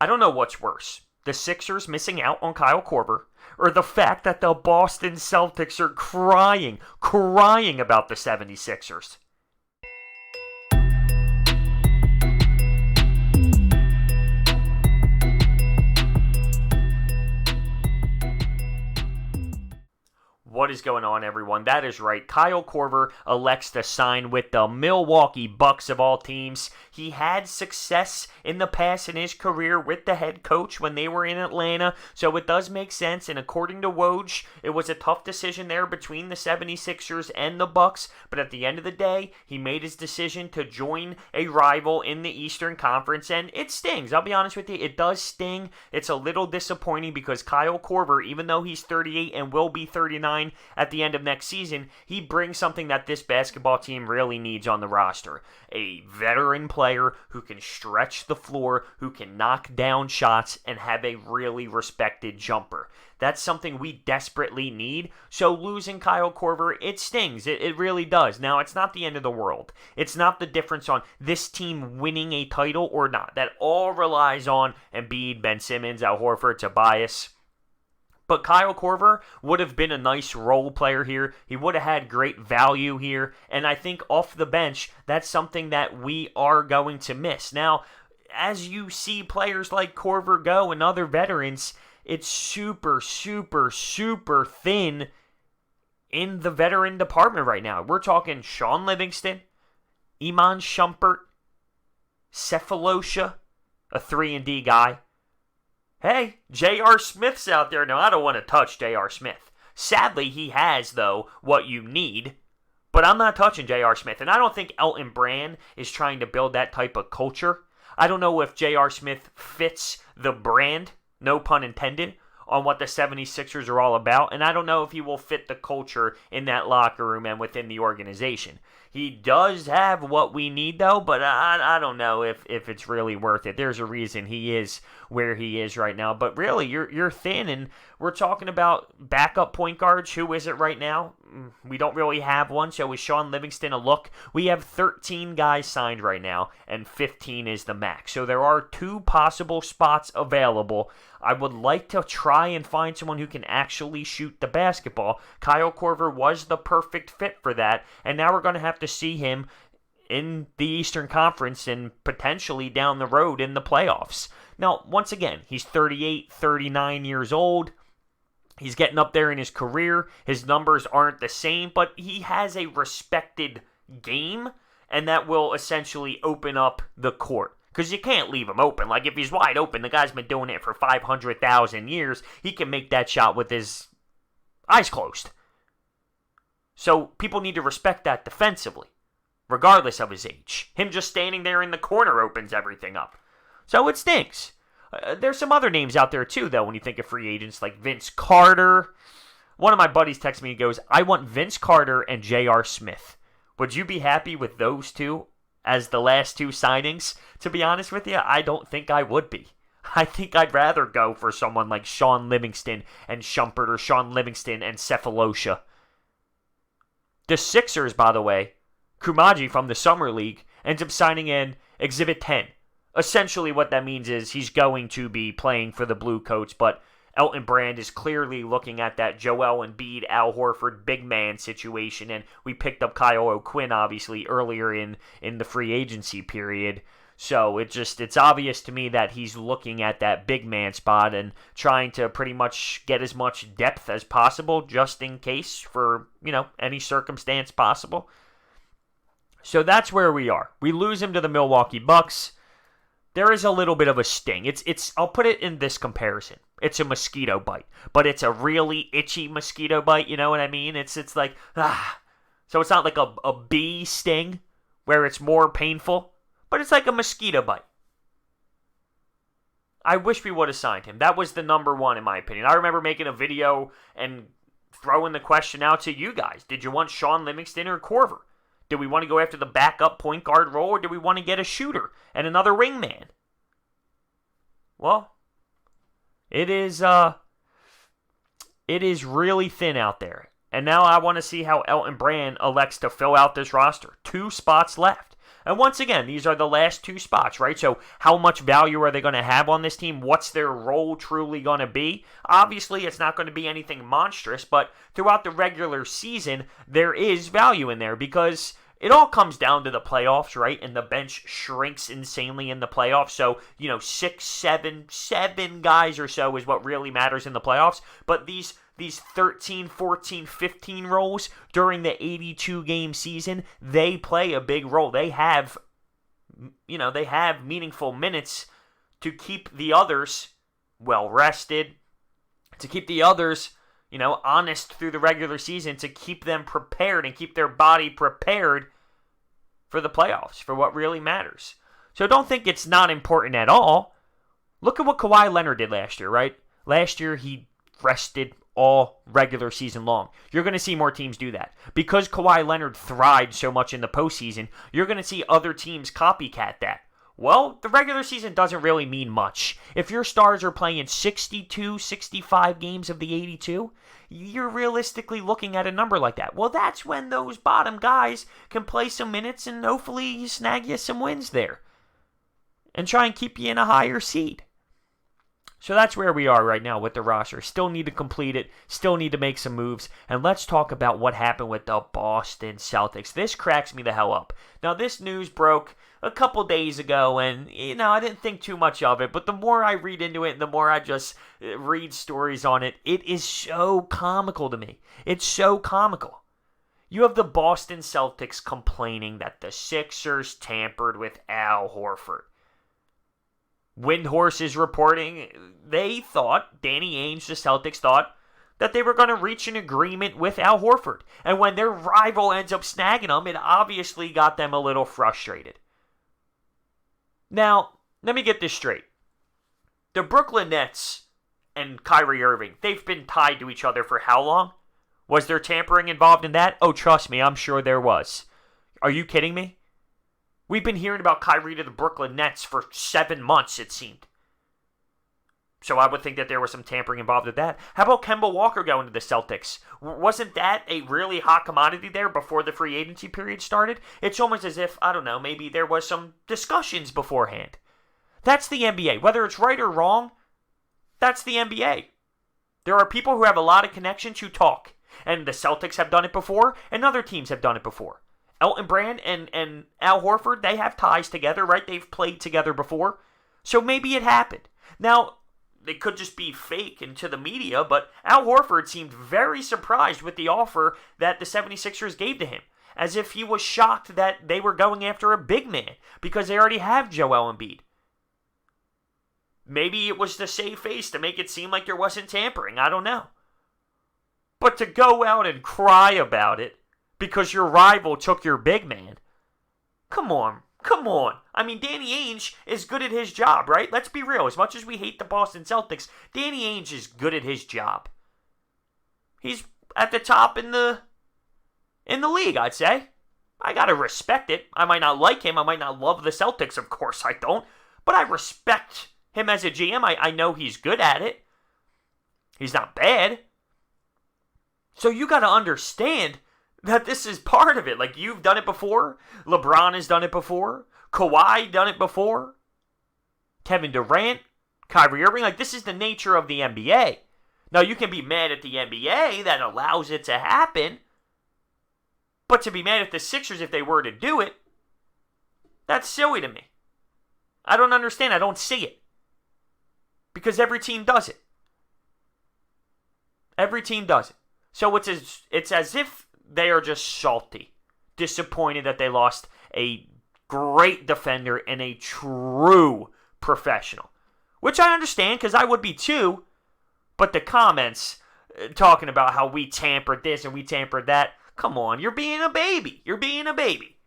I don't know what's worse. The Sixers missing out on Kyle Korver, or the fact that the Boston Celtics are crying about the 76ers. What is going on, everyone? That is right. Kyle Korver elects to sign with the Milwaukee Bucks of all teams. He had success in the past in his career with the head coach when they were in Atlanta, so it does make sense. And according to Woj, it was a tough decision there between the 76ers and the Bucks, but at the end of the day, he made his decision to join a rival in the Eastern Conference, and it stings. I'll be honest with you, it does sting. It's a little disappointing because Kyle Korver, even though he's 38 and will be 39 at the end of next season, he brings something that this basketball team really needs on the roster. A veteran player who can stretch the floor, who can knock down shots, and have a really respected jumper. That's something we desperately need. So losing Kyle Korver, it stings. It really does. Now, it's not the end of the world. It's not the difference on this team winning a title or not. That all relies on Embiid, Ben Simmons, Al Horford, Tobias. But Kyle Korver would have been a nice role player here. He would have had great value here. And I think off the bench, that's something that we are going to miss. Now, as you see players like Korver go and other veterans, it's super thin in the veteran department right now. We're talking Shaun Livingston, Iman Shumpert, Cephalosha, a 3-and-D guy. Hey, J.R. Smith's out there. Now, I don't want to touch J.R. Smith. Sadly, he has, though, what you need. But I'm not touching J.R. Smith. And I don't think Elton Brand is trying to build that type of culture. I don't know if J.R. Smith fits the brand, no pun intended, on what the 76ers are all about. And I don't know if he will fit the culture in that locker room and within the organization. He does have what we need, though, but I don't know if it's really worth it. There's a reason he is where he is right now. But really, you're thin, and we're talking about backup point guards. Who is it right now? We don't really have one, so is Shaun Livingston a look? We have 13 guys signed right now, and 15 is the max. So there are 2 possible spots available. I would like to try and find someone who can actually shoot the basketball. Kyle Korver was the perfect fit for that, and now we're going to have to see him in the Eastern Conference and potentially down the road in the playoffs. Now, once again, he's 38, 39 years old. He's getting up there in his career. His numbers aren't the same, but he has a respected game, and that will essentially open up the court. Because you can't leave him open. Like, if he's wide open, the guy's been doing it for 500,000 years. He can make that shot with his eyes closed. So people need to respect that defensively, regardless of his age. Him just standing there in the corner opens everything up. So it stinks. There's some other names out there too, though, when you think of free agents, like Vince Carter. One of my buddies texts me and goes, I want Vince Carter and J.R. Smith. Would you be happy with those two as the last 2 signings? To be honest with you, I don't think I would be. I think I'd rather go for someone like Shaun Livingston and Shumpert, or Shaun Livingston and Cephalosha. The Sixers, by the way, Kumaji from the Summer League ends up signing in Exhibit 10. Essentially what that means is he's going to be playing for the Blue Coats, but Elton Brand is clearly looking at that Joel Embiid, Al Horford big man situation, and we picked up Kyle O'Quinn, obviously, earlier in the free agency period. So it's obvious to me that he's looking at that big man spot and trying to pretty much get as much depth as possible, just in case for, any circumstance possible. So that's where we are. We lose him to the Milwaukee Bucks. There is a little bit of a sting. I'll put it in this comparison. It's a mosquito bite, but it's a really itchy mosquito bite, you know what I mean? It's like, So it's not like a bee sting where it's more painful, but it's like a mosquito bite. I wish we would have signed him. That was the number one, in my opinion. I remember making a video and throwing the question out to you guys. Did you want Shaun Livingston or Korver? Do we want to go after the backup point guard role, or do we want to get a shooter and another wingman? Well, it is really thin out there. And now I want to see how Elton Brand elects to fill out this roster. 2 spots left. And once again, these are the last two spots, right? So how much value are they going to have on this team? What's their role truly going to be? Obviously, it's not going to be anything monstrous, but throughout the regular season, there is value in there because it all comes down to the playoffs, right? And the bench shrinks insanely in the playoffs. So, 6, 7 guys or so is what really matters in the playoffs. But these 13, 14, 15 roles during the 82-game season, they play a big role. They have meaningful minutes to keep the others well-rested, to keep the others, honest through the regular season, to keep them prepared and keep their body prepared for the playoffs, for what really matters. So don't think it's not important at all. Look at what Kawhi Leonard did last year, right? Last year, he rested all regular season long. You're going to see more teams do that. Because Kawhi Leonard thrived so much in the postseason, you're going to see other teams copycat that. Well, the regular season doesn't really mean much. If your stars are playing 62, 65 games of the 82, you're realistically looking at a number like that. Well, that's when those bottom guys can play some minutes and hopefully snag you some wins there and try and keep you in a higher seed. So that's where we are right now with the roster. Still need to complete it. Still need to make some moves. And let's talk about what happened with the Boston Celtics. This cracks me the hell up. Now, this news broke a couple days ago, and, I didn't think too much of it. But the more I read into it, and the more I just read stories on it, it is so comical to me. It's so comical. You have the Boston Celtics complaining that the Sixers tampered with Al Horford. Windhorse is reporting Danny Ainge, the Celtics thought, that they were going to reach an agreement with Al Horford. And when their rival ends up snagging them, it obviously got them a little frustrated. Now, let me get this straight. The Brooklyn Nets and Kyrie Irving, they've been tied to each other for how long? Was there tampering involved in that? Oh, trust me, I'm sure there was. Are you kidding me? We've been hearing about Kyrie to the Brooklyn Nets for 7 months, it seemed. So I would think that there was some tampering involved with that. How about Kemba Walker going to the Celtics? Wasn't that a really hot commodity there before the free agency period started? It's almost as if, I don't know, maybe there was some discussions beforehand. That's the NBA. Whether it's right or wrong, that's the NBA. There are people who have a lot of connections who talk. And the Celtics have done it before, and other teams have done it before. Elton Brand and Al Horford, they have ties together, right? They've played together before. So maybe it happened. Now, it could just be fake and to the media, but Al Horford seemed very surprised with the offer that the 76ers gave to him. As if he was shocked that they were going after a big man, because they already have Joel Embiid. Maybe it was to save face, to make it seem like there wasn't tampering. I don't know. But to go out and cry about it, because your rival took your big man. Come on. I mean, Danny Ainge is good at his job, right? Let's be real. As much as we hate the Boston Celtics, Danny Ainge is good at his job. He's at the top in the league, I'd say. I gotta respect it. I might not like him. I might not love the Celtics. Of course I don't. But I respect him as a GM. I know he's good at it. He's not bad. So you gotta understand that this is part of it. Like, you've done it before. LeBron has done it before. Kawhi done it before. Kevin Durant, Kyrie Irving. Like, this is the nature of the NBA. Now, you can be mad at the NBA that allows it to happen. But to be mad at the Sixers if they were to do it, that's silly to me. I don't understand. I don't see it. Because every team does it. Every team does it. So it's as if they are just salty, disappointed that they lost a great defender and a true professional. Which I understand, because I would be too. But the comments talking about how we tampered this and we tampered that, come on, you're being a baby. You're being a baby.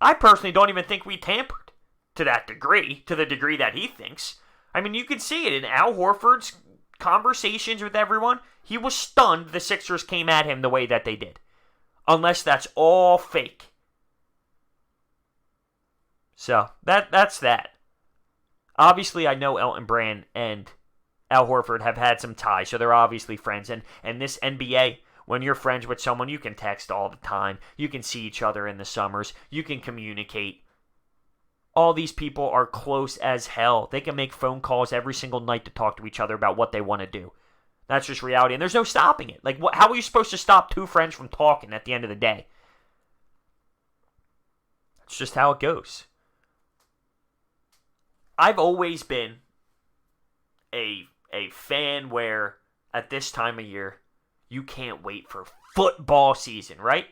I personally don't even think we tampered to that degree, to the degree that he thinks. I mean, you can see it in Al Horford's conversations with everyone. He was stunned the Sixers came at him the way that they did. Unless that's all fake. So, that's that. Obviously, I know Elton Brand and Al Horford have had some ties, so they're obviously friends. And this NBA, When you're friends with someone, you can text all the time. You can see each other in the summers. You can communicate. All these people are close as hell. They can make phone calls every single night to talk to each other about what they want to do. That's just reality, and there's no stopping it. Like, how are you supposed to stop two friends from talking at the end of the day? It's just how it goes. I've always been a fan where, at this time of year, you can't wait for football season, right?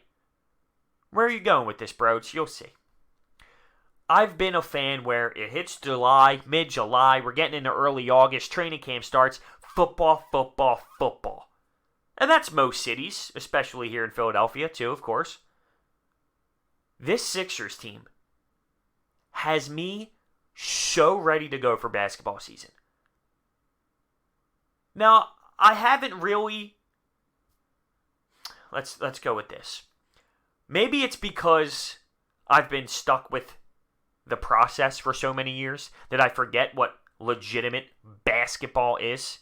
Where are you going with this, bros? You'll see. I've been a fan where it hits July, mid-July, we're getting into early August, training camp starts, football, football, football. And that's most cities, especially here in Philadelphia, too, of course. This Sixers team has me so ready to go for basketball season. Now, I haven't really... Let's go with this. Maybe it's because I've been stuck with the process for so many years that I forget what legitimate basketball is.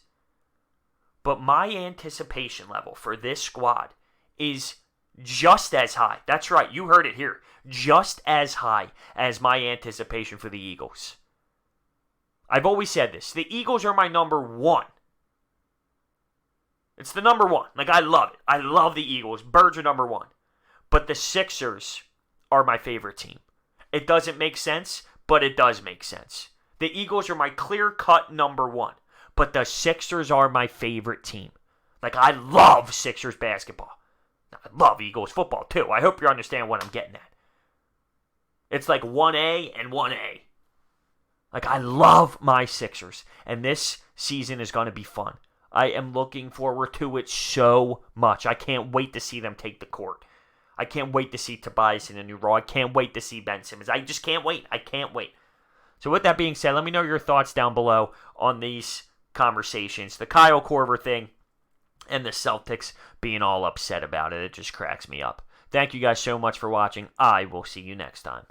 But my anticipation level for this squad is just as high. That's right, you heard it here. Just as high as my anticipation for the Eagles. I've always said this. The Eagles are my number one. It's the number one. Like, I love it. I love the Eagles. Birds are number one. But the Sixers are my favorite team. It doesn't make sense, but it does make sense. The Eagles are my clear-cut number one. But the Sixers are my favorite team. Like, I love Sixers basketball. I love Eagles football, too. I hope you understand what I'm getting at. It's like 1A and 1A. Like, I love my Sixers. And this season is going to be fun. I am looking forward to it so much. I can't wait to see them take the court. I can't wait to see Tobias in a new role. I can't wait to see Ben Simmons. I just can't wait. I can't wait. So with that being said, let me know your thoughts down below on these conversations. The Kyle Korver thing and the Celtics being all upset about it. It just cracks me up. Thank you guys so much for watching. I will see you next time.